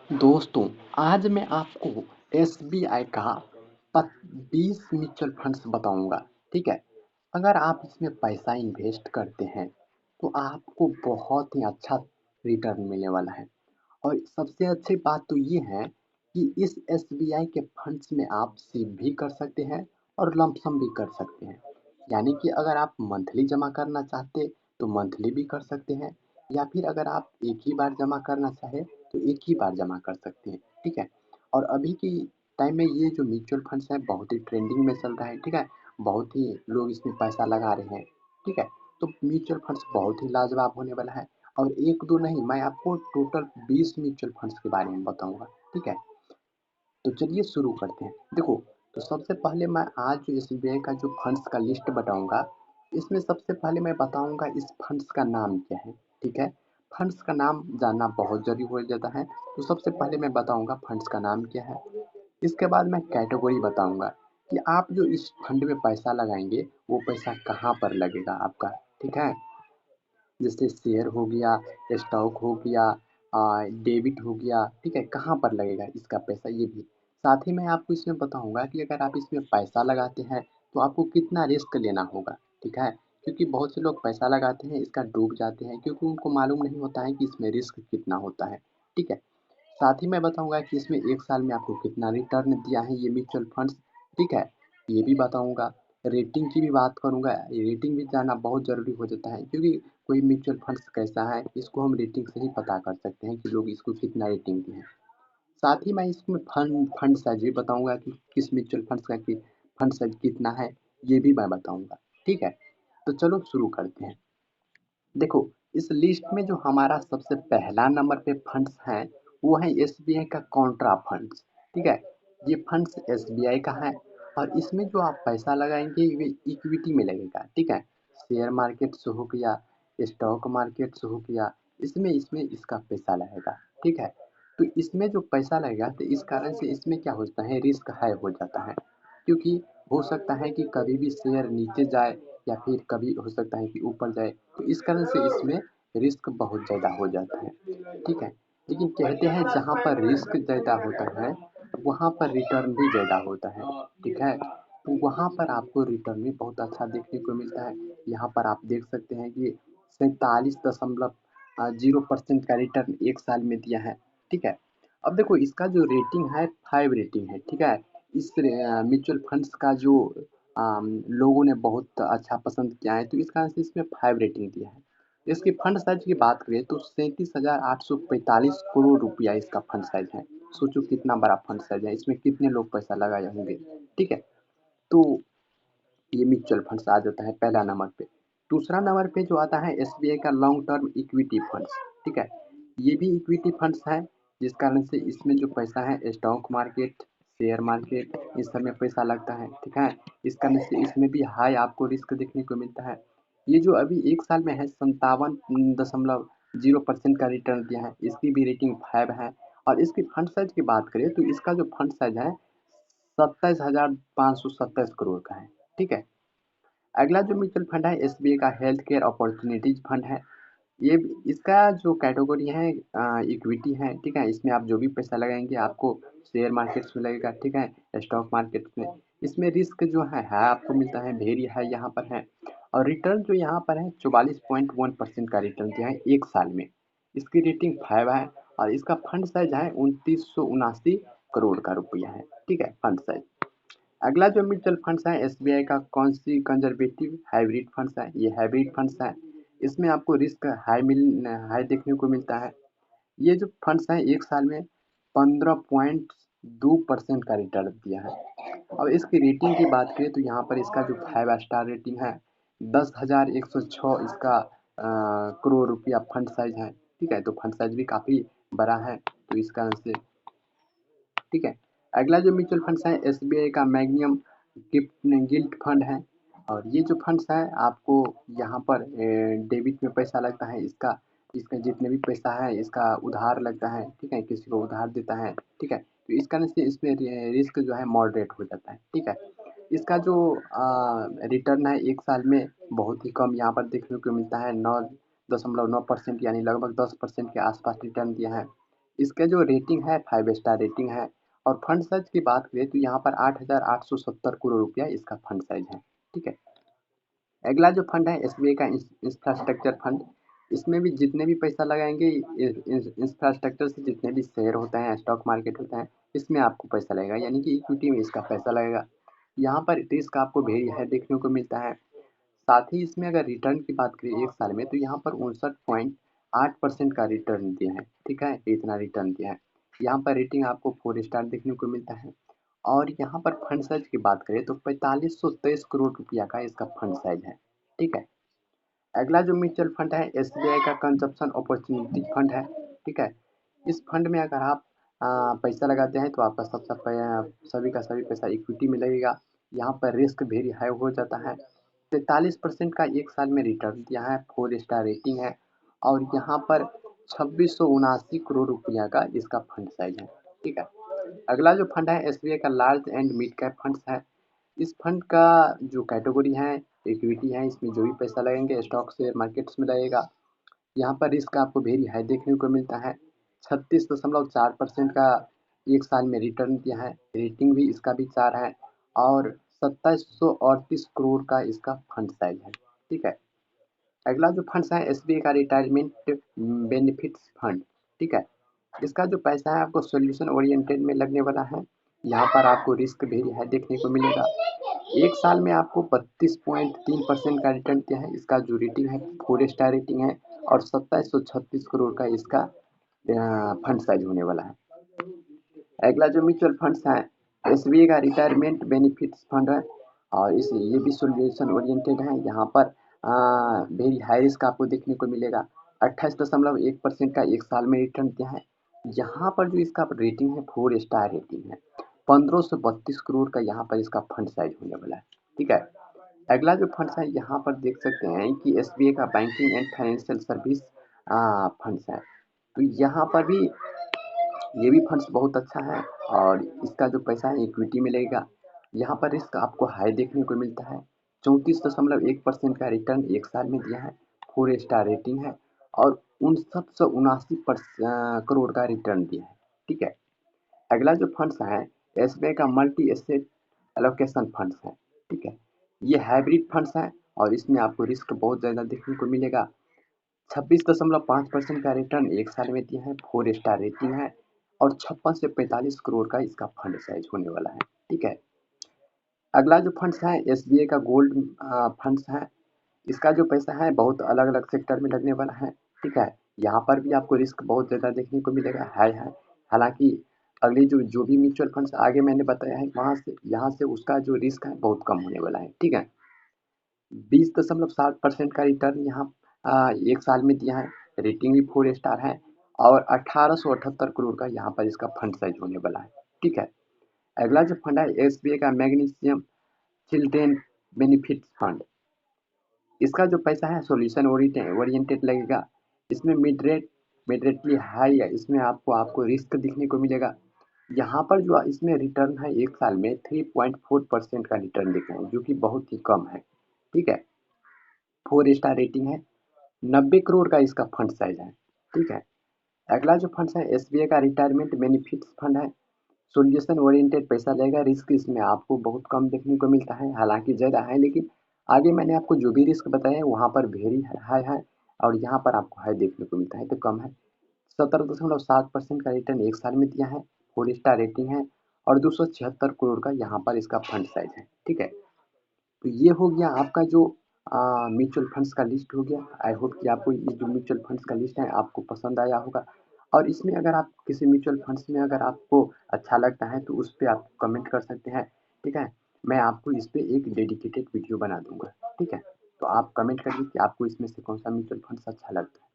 दोस्तों, आज मैं आपको एसबीआई का 20 म्यूचुअल फंड्स बताऊंगा। ठीक है। अगर आप इसमें पैसा इन्वेस्ट करते हैं तो आपको बहुत ही अच्छा रिटर्न मिलने वाला है। और सबसे अच्छी बात तो ये है कि इस एसबीआई के फंड्स में आप सेव भी कर सकते हैं और लमसम भी कर सकते हैं। यानी कि अगर आप मंथली जमा करना चाहते तो मंथली भी कर सकते हैं, या फिर अगर आप एक ही बार जमा करना चाहे तो एक ही बार जमा कर सकते हैं। ठीक है। और अभी की टाइम में ये जो म्यूचुअल फंड्स है बहुत ही ट्रेंडिंग में चल रहा है। ठीक है। बहुत ही लोग इसमें पैसा लगा रहे हैं। ठीक है। तो म्यूचुअल फंड्स बहुत ही लाजवाब होने वाला है। और एक दो नहीं, मैं आपको टोटल 20 म्यूचुअल फंड्स के बारे में बताऊंगा। ठीक है। तो चलिए शुरू करते हैं। देखो, तो सबसे पहले मैं आज जो एसबीआई का जो फंड्स का लिस्ट बताऊंगा, इसमें सबसे पहले मैं बताऊंगा इस फंड्स का नाम क्या है। ठीक है। फंड्स का नाम जानना बहुत जरूरी हो जाता है। तो सबसे पहले मैं बताऊंगा फंड्स का नाम क्या है। इसके बाद मैं कैटेगरी बताऊंगा कि आप जो इस फंड में पैसा लगाएंगे वो पैसा कहाँ पर लगेगा आपका। ठीक है। जैसे शेयर हो गया, स्टॉक हो गया, डेबिट हो गया। ठीक है, कहाँ पर लगेगा इसका पैसा ये भी। साथ ही मैं आपको इसमें बताऊंगा कि अगर आप इसमें पैसा लगाते हैं तो आपको कितना रिस्क लेना होगा। ठीक है। क्योंकि बहुत से लोग पैसा लगाते हैं, इसका डूब जाते हैं क्योंकि उनको मालूम नहीं होता है कि इसमें रिस्क कितना होता है। ठीक है। साथ ही मैं बताऊंगा कि इसमें एक साल में आपको कितना रिटर्न दिया है ये म्यूचुअल फंड्स। ठीक है, ये भी बताऊंगा। रेटिंग की भी बात करूंगा। रेटिंग भी जानना बहुत ज़रूरी हो जाता है क्योंकि कोई म्यूचुअल फंड्स कैसा है इसको हम रेटिंग से ही पता कर सकते हैं कि लोग इसको कितना रेटिंग दिए हैं। साथ ही मैं इसमें फंड फंड साइज भी बताऊंगा कि किस म्यूचुअल फंड्स का कि फंड साइज कितना है, ये भी मैं बताऊंगा। ठीक है। तो चलो शुरू करते हैं। देखो, इस लिस्ट में जो हमारा सबसे पहला नंबर पे फंड्स है वो है एसबीआई का कॉन्ट्रा फंड्स। ठीक है। ये फंड्स एसबीआई का है और इसमें जो आप पैसा लगाएंगे ये इक्विटी में लगेगा। ठीक है। शेयर मार्केट से हो गया, स्टॉक मार्केट से हो गया, इसमें इसमें इसका पैसा लगेगा। ठीक है। तो इसमें जो पैसा लगेगा तो इस कारण से इसमें क्या होता है, रिस्क हाई हो जाता है। क्योंकि हो सकता है कि कभी भी शेयर नीचे जाए या फिर कभी हो सकता है कि ऊपर जाए, तो इस कारण से इसमें रिस्क बहुत ज़्यादा हो जाता है। ठीक है। लेकिन कहते हैं जहाँ पर रिस्क ज़्यादा होता है वहाँ पर रिटर्न भी ज़्यादा होता है। ठीक है। तो वहाँ पर आपको रिटर्न भी बहुत अच्छा देखने को मिलता है। यहाँ पर आप देख सकते हैं कि 47.0% का रिटर्न एक साल में दिया है। ठीक है। अब देखो इसका जो रेटिंग है 5 रेटिंग है। ठीक है। इस म्यूचुअल फंड्स का जो लोगों ने बहुत अच्छा पसंद किया है तो इस कारण से इसमें 5 रेटिंग दिया है। इसकी फंड साइज की बात करें तो 37,845 करोड़ रुपया इसका फंड साइज है। सोचो कितना बड़ा फंड साइज है, इसमें कितने लोग पैसा लगाए होंगे। ठीक है। तो ये म्यूचुअल फंड्स आ जाता है पहला नंबर पे। दूसरा नंबर पे जो आता है एसबीआई का लॉन्ग टर्म इक्विटी फंड्स। ठीक है। ये भी इक्विटी फंड्स है जिस कारण से इसमें जो पैसा है स्टॉक मार्केट, शेयर मार्केट इस सब में पैसा लगता है। ठीक है। इस कारण से इसमें भी हाई आपको रिस्क देखने को मिलता है। ये जो अभी एक साल में है 57.0% का रिटर्न दिया है, इसकी भी रेटिंग 5 है। और इसकी फंड साइज की बात करें तो इसका जो फंड साइज है 27,527 करोड़ का है। ठीक है। अगला जो म्यूचुअल फंड है एसबीआई का हेल्थ केयर अपॉर्चुनिटीज फंड है। ये इसका जो कैटेगरी है इक्विटी है। ठीक है। इसमें आप जो भी पैसा लगाएंगे आपको शेयर मार्केट्स में लगेगा। ठीक है। स्टॉक मार्केट में इसमें रिस्क जो है आपको मिलता है, वेरी है यहाँ पर है। और रिटर्न जो यहाँ पर है 44.1% का रिटर्न दिया है एक साल में। इसकी रेटिंग 5 है और इसका फंड साइज है 2979 करोड़ का रुपया है। ठीक है, फंड साइज। अगला जो म्यूचुअल फंड्स है एसबीआई का कौन सी कंजर्वेटिव हाइब्रिड फंड्स है, ये हाइब्रिड फंड्स है। इसमें आपको रिस्क हाई देखने को मिलता है। ये जो फंड्स हैं एक साल में 15.2% का रिटर्न दिया है। अब इसकी रेटिंग की बात करें तो यहाँ पर इसका जो 5 स्टार रेटिंग है 10,106 इसका करोड़ रुपया फंड साइज है। ठीक है। तो फंड साइज भी काफ़ी बड़ा है तो इस कारण से। ठीक है। अगला जो म्यूचुअल फंड्स है एसबीआई का मैग्नियम गिफ्ट गिल्ट फंड है। और ये जो फंड्स है आपको यहाँ पर डेबिट में पैसा लगता है। इसका इसका जितने भी पैसा है इसका उधार लगता है। ठीक है, किसी को उधार देता है। ठीक है। तो इस कारण से इसमें रिस्क जो है मॉडरेट हो जाता है। ठीक है। इसका जो रिटर्न है एक साल में बहुत ही कम यहाँ पर देखने को मिलता है, 9.9% यानी लगभग 10% के आसपास रिटर्न दिया है। इसका जो रेटिंग है 5 स्टार रेटिंग है। और फंड साइज की बात करें तो यहाँ पर 8,870 करोड़ रुपया इसका फंड साइज है। ठीक है। अगला जो फंड है एसबीआई का इंफ्रास्ट्रक्चर फंड। इसमें भी जितने भी पैसा लगाएंगे इंफ्रास्ट्रक्चर से जितने भी शेयर होते हैं, स्टॉक मार्केट होता है, इसमें आपको पैसा लगेगा, यानी कि इक्विटी में इसका पैसा लगेगा। यहाँ पर रिस्क आपको वेरी है देखने को मिलता है। साथ ही इसमें अगर रिटर्न की बात करें एक साल में तो यहाँ पर 59.8% का रिटर्न दिया है। ठीक है, इतना रिटर्न दिया है। यहाँ पर रेटिंग आपको 4 स्टार देखने को मिलता है। और यहाँ पर फंड साइज की बात करें तो 4523 करोड़ रुपया का इसका फंड साइज है। ठीक है। अगला जो म्यूचुअल फंड है एसबीआई का कंजप्शन अपॉर्चुनिटी फंड है। ठीक है। इस फंड में अगर आप पैसा लगाते हैं तो आपका सभी का सभी पैसा इक्विटी में लगेगा। यहाँ पर रिस्क वेरी हाई हो जाता है। 43% का एक साल में रिटर्न दिया है, 4 स्टार रेटिंग है। और यहाँ पर 2679 करोड़ रुपया का इसका फंड साइज है। ठीक है। अगला जो फंड है एसबीआई का large and mid cap funds है। इस फंड का जो कैटेगरी है इक्विटी है, इसमें जो भी पैसा लगेंगे स्टॉक शेयर मार्केट्स में लगेगा। यहाँ पर रिस्क आपको वेरी हाई देखने को मिलता है। 36.4% का एक साल में रिटर्न दिया है। रेटिंग भी इसका भी 4 है। और 2738 करोड़ का इसका फंड साइज है। ठीक है। अगला जो फंड्स है एसबीआई का रिटायरमेंट बेनिफिट्स फंड। ठीक है। इसका जो पैसा है आपको सोल्यूशन ओरिएंटेड में लगने वाला है। यहाँ पर आपको रिस्क भी है देखने को मिलेगा। एक साल में आपको 32.3% का रिटर्न दिया है। इसका जो रेटिंग है 4 स्टार रेटिंग है। और 2736 करोड़ का इसका फंड साइज होने वाला है। अगला जो म्यूचुअल फंड्स है एसबीआई का रिटायरमेंट बेनिफिट्स फंड है। और इस ये भी सोल्यूशन ओरिएंटेड है। यहाँ पर वेरी हाई रिस्क आपको देखने को मिलेगा। 28.1% का एक साल में रिटर्न दिया है। यहाँ पर जो इसका रेटिंग है 4 स्टार रेटिंग है। 1532 करोड़ का यहाँ पर इसका फंड साइज होने वाला है। ठीक है। अगला जो फंड्स है यहाँ पर देख सकते हैं कि एसबीआई का banking and financial service funds है। तो यहाँ पर भी ये भी फंड्स बहुत अच्छा है। और इसका जो पैसा है इक्विटी में लगेगा। यहाँ पर रिस्क आपको हाई देखने को मिलता है। 34.1% का रिटर्न एक साल में दिया है। 4 स्टार रेटिंग है। और 5979 करोड़ का रिटर्न दिया है। ठीक है। अगला जो फंड्स है एसबीआई का मल्टी एसेट एलोकेशन फंड्स है। ठीक है। ये हाइब्रिड फंड्स है। और इसमें आपको रिस्क बहुत ज़्यादा देखने को मिलेगा। 26.5% का रिटर्न एक साल में दिया है। 4 स्टार रेटिंग है। और 56 से 45 करोड़ का इसका फंड साइज होने वाला है। ठीक है। अगला जो फंड्स है एसबीआई का गोल्ड फंड्स है। इसका जो पैसा है बहुत अलग अलग सेक्टर में लगने वाला है। ठीक है। यहाँ पर भी आपको रिस्क बहुत ज़्यादा देखने को मिलेगा, हाई है। हालांकि अगली जो जो भी म्यूचुअल फंड्स आगे मैंने बताया है वहाँ से यहाँ से उसका जो रिस्क है बहुत कम होने वाला है। ठीक है। 20.7% का रिटर्न यहाँ एक साल में दिया है। रेटिंग भी 4 स्टार है। और 1878 करोड़ का यहाँ पर इसका फंड साइज होने वाला है। ठीक है। अगला जो फंड है एसबीआई का मैग्नीशियम चिल्ड्रेन बेनिफिट फंड। इसका जो पैसा है सोल्यूशन ओरिएंटेड लगेगा। इसमें मिडरेटली हाई है। इसमें आपको रिस्क दिखने को मिलेगा। यहाँ पर जो इसमें रिटर्न है एक साल में 3.4% का रिटर्न दिख रहा है, जो कि बहुत ही कम है। ठीक है। 4 स्टार रेटिंग है। 90 करोड़ का इसका फंड साइज है। ठीक है। अगला जो फंड है एसबीआई का रिटायरमेंट बेनिफिट्स फंड है। सोल्यूशन ओरिएंटेड पैसा लेगा। रिस्क इसमें आपको बहुत कम देखने को मिलता है, हालांकि ज़्यादा है, लेकिन आगे मैंने आपको जो भी रिस्क बताया है वहाँ पर वेरी हाई है। और यहाँ पर आपको हाई देखने को मिलता है तो कम है। 17.7% का रिटर्न एक साल में दिया है। 4 स्टार रेटिंग है। और 276 करोड़ का यहाँ पर इसका फंड साइज है। ठीक है। तो ये हो गया आपका जो म्यूचुअल फंड्स का लिस्ट हो गया। आई होप कि आपको ये जो म्यूचुअल फंड्स का लिस्ट है आपको पसंद आया होगा। और इसमें अगर आप किसी म्यूचुअल फंड्स में अगर आपको अच्छा लगता है तो उस पर आप कमेंट कर सकते हैं। ठीक है। मैं आपको इस पर एक डेडिकेटेड वीडियो बना दूंगा। ठीक है। तो आप कमेंट करिए कि आपको इसमें से कौन सा म्यूचुअल फंड्स अच्छा लगता है।